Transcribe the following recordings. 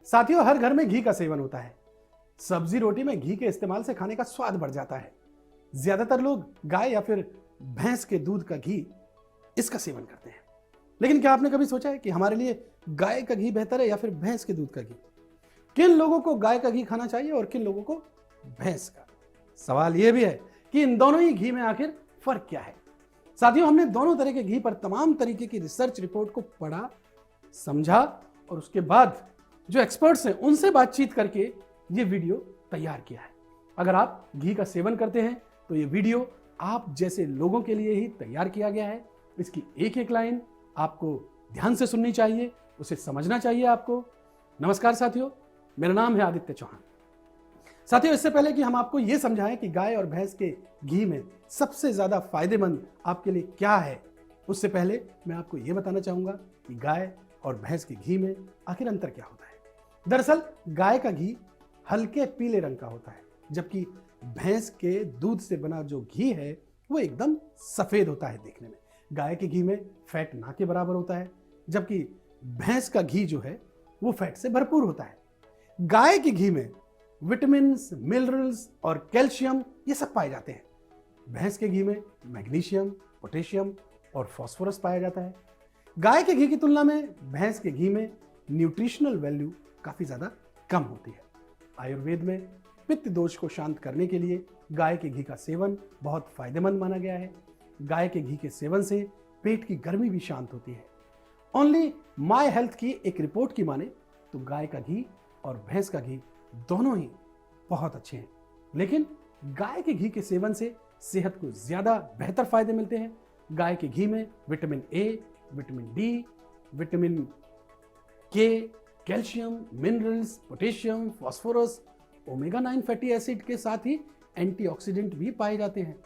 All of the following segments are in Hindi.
साथियों, हर घर में घी का सेवन होता है। सब्जी रोटी में घी के इस्तेमाल से खाने का स्वाद बढ़ जाता है। ज्यादातर लोग गाय या फिर भैंस के दूध का घी इसका सेवन करते हैं। लेकिन क्या आपने कभी सोचा है कि हमारे लिए गाय का घी बेहतर है या फिर भैंस के दूध का घी? किन लोगों को गाय का घी खाना चाहिए और किन लोगों को भैंस का? सवाल यह भी है कि इन दोनों ही घी में आखिर फर्क क्या है। साथियों, हमने दोनों तरह के घी पर तमाम तरीके की रिसर्च रिपोर्ट को पढ़ा, समझा और उसके बाद जो एक्सपर्ट्स हैं उनसे बातचीत करके ये वीडियो तैयार किया है। अगर आप घी का सेवन करते हैं तो ये वीडियो आप जैसे लोगों के लिए ही तैयार किया गया है। इसकी एक एक लाइन आपको ध्यान से सुननी चाहिए, उसे समझना चाहिए आपको। नमस्कार साथियों, मेरा नाम है आदित्य चौहान। साथियों, इससे पहले कि हम आपको ये समझाएं कि गाय और भैंस के घी में सबसे ज्यादा फायदेमंद आपके लिए क्या है, उससे पहले मैं आपको ये बताना चाहूंगा कि गाय और भैंस के घी में आखिर अंतर क्या होता है। दरअसल गाय का घी हल्के पीले रंग का होता है, जबकि भैंस के दूध से बना जो घी है वो एकदम सफेद होता है देखने में। गाय के घी में फैट ना के बराबर होता है, जबकि भैंस का घी जो है वो फैट से भरपूर होता है। गाय के घी में विटामिन, मिनरल्स और कैल्शियम ये सब पाए जाते हैं। भैंस के घी में मैग्नीशियम, पोटेशियम और फास्फोरस पाया जाता है। गाय के घी की तुलना में भैंस के घी में न्यूट्रिशनल वैल्यू काफी ज्यादा कम होती है। आयुर्वेद में पित्त दोष को शांत करने के लिए गाय के घी का सेवन बहुत फायदेमंद माना गया है। गाय के घी के सेवन से पेट की गर्मी भी शांत होती है। ओनली माय हेल्थ की एक रिपोर्ट की माने तो गाय का घी और भैंस का घी दोनों ही बहुत अच्छे हैं, लेकिन गाय के घी के सेवन से सेहत को ज्यादा बेहतर फायदे मिलते हैं। गाय के घी में vitamin A, vitamin D, vitamin K, calcium, minerals, potassium, phosphorus, omega 9 fatty acid के साथ ही एंटीऑक्सीडेंट भी पाए जाते हैं।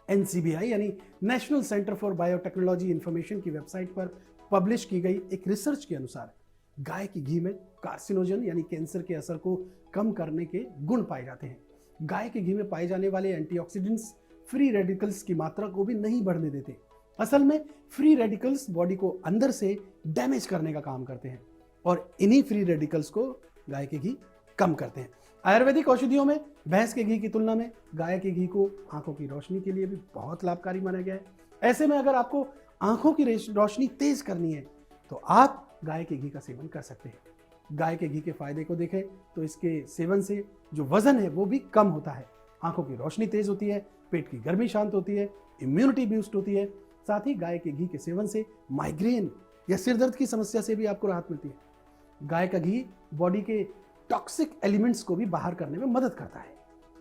एनसीबीआई यानी national centre for biotechnology information की वेबसाइट पर पब्लिश की गई एक रिसर्च के अनुसार गाय के घी में कार्सिनोजन यानी कैंसर के असर को कम करने के गुण पाए जाते हैं। गाय के घी में पाए जाने वाले एंटीऑक्सीडेंट्स फ्री रेडिकल्स की मात्रा को भी नहीं बढ़ने देते। असल में फ्री रेडिकल्स बॉडी को अंदर से डैमेज करने का काम करते हैं और इन्हीं फ्री रेडिकल्स को गाय के घी कम करते हैं। आयुर्वेदिक औषधियों में भैंस के घी की तुलना में गाय के घी को आंखों की रोशनी के लिए भी बहुत लाभकारी माना गया है। ऐसे में अगर आपको आंखों की रोशनी तेज करनी है तो आप गाय के घी का सेवन कर सकते हैं। गाय के घी के फायदे को देखें तो इसके सेवन से जो वजन है वो भी कम होता है, आंखों की रोशनी तेज होती है, पेट की गर्मी शांत होती है, इम्यूनिटी बूस्ट होती है। साथ ही गाय के घी के सेवन से माइग्रेन या सिर दर्द की समस्या से भी आपको राहत मिलती है। गाय का घी बॉडी के टॉक्सिक एलिमेंट्स को भी बाहर करने में मदद करता है।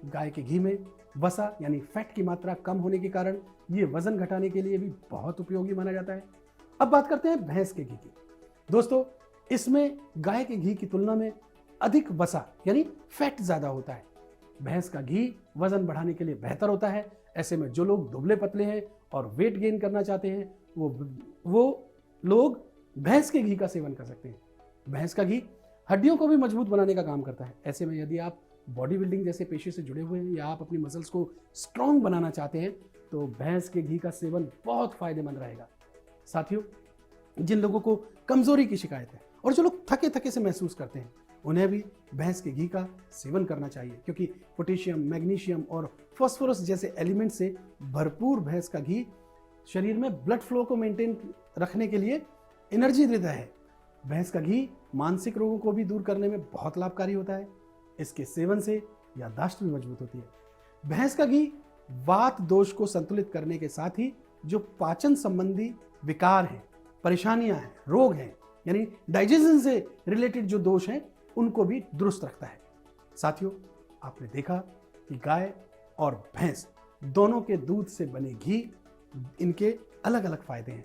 गाय के घी में वसा यानी फैट की मात्रा कम होने के कारण ये वजन घटाने के लिए भी बहुत उपयोगी माना जाता है। अब बात करते हैं भैंस के घी की। दोस्तों, इसमें गाय के घी की तुलना में अधिक वसा यानी फैट ज्यादा होता है। भैंस का घी वजन बढ़ाने के लिए बेहतर होता है। ऐसे में जो लोग दुबले पतले हैं और वेट गेन करना चाहते हैं वो लोग भैंस के घी का सेवन कर सकते हैं। भैंस का घी हड्डियों को भी मजबूत बनाने का काम करता है। ऐसे में यदि आप बॉडी बिल्डिंग जैसे पेशे से जुड़े हुए हैं या आप अपनी मसल्स को स्ट्रॉन्ग बनाना चाहते हैं तो भैंस के घी का सेवन बहुत फायदेमंद रहेगा। साथियों, जिन लोगों को कमजोरी की शिकायत है और जो लोग थके थके से महसूस करते हैं उन्हें भी भैंस के घी का सेवन करना चाहिए, क्योंकि पोटेशियम, मैग्नीशियम और फास्फोरस जैसे एलिमेंट से भरपूर भैंस का घी शरीर में ब्लड फ्लो को मेंटेन रखने के लिए एनर्जी देता है। भैंस का घी मानसिक रोगों को भी दूर करने में बहुत लाभकारी होता है। इसके सेवन से याददाश्त भी मजबूत होती है। भैंस का घी वात दोष को संतुलित करने के साथ ही जो पाचन संबंधी विकार हैं, परेशानियां हैं, रोग हैं, यानी डाइजेशन से रिलेटेड जो दोष हैं उनको भी दुरुस्त रखता है। साथियों, आपने देखा कि गाय और भैंस दोनों के दूध से बने घी, इनके अलग अलग फायदे हैं।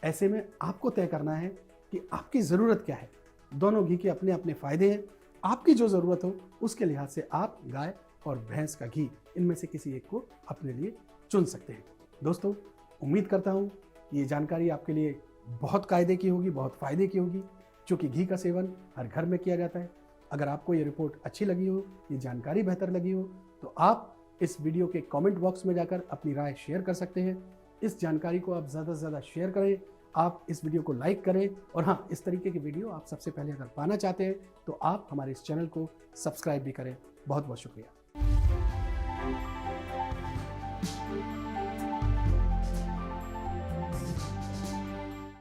ऐसे में आपको तय करना है कि आपकी ज़रूरत क्या है। दोनों घी के अपने अपने फायदे हैं। आपकी जो ज़रूरत हो उसके लिहाज से आप गाय और भैंस का घी इनमें से किसी एक को अपने लिए चुन सकते हैं। दोस्तों, उम्मीद करता हूँ ये जानकारी आपके लिए बहुत कायदे की होगी, बहुत फ़ायदे की होगी, क्योंकि घी का सेवन हर घर में किया जाता है। अगर आपको ये रिपोर्ट अच्छी लगी हो, ये जानकारी बेहतर लगी हो, तो आप इस वीडियो के कमेंट बॉक्स में जाकर अपनी राय शेयर कर सकते हैं। इस जानकारी को आप ज़्यादा से ज़्यादा शेयर करें आप इस वीडियो को लाइक करें और हाँ, इस तरीके की वीडियो आप सबसे पहले अगर पाना चाहते हैं तो आप हमारे इस चैनल को सब्सक्राइब भी करें। बहुत बहुत शुक्रिया।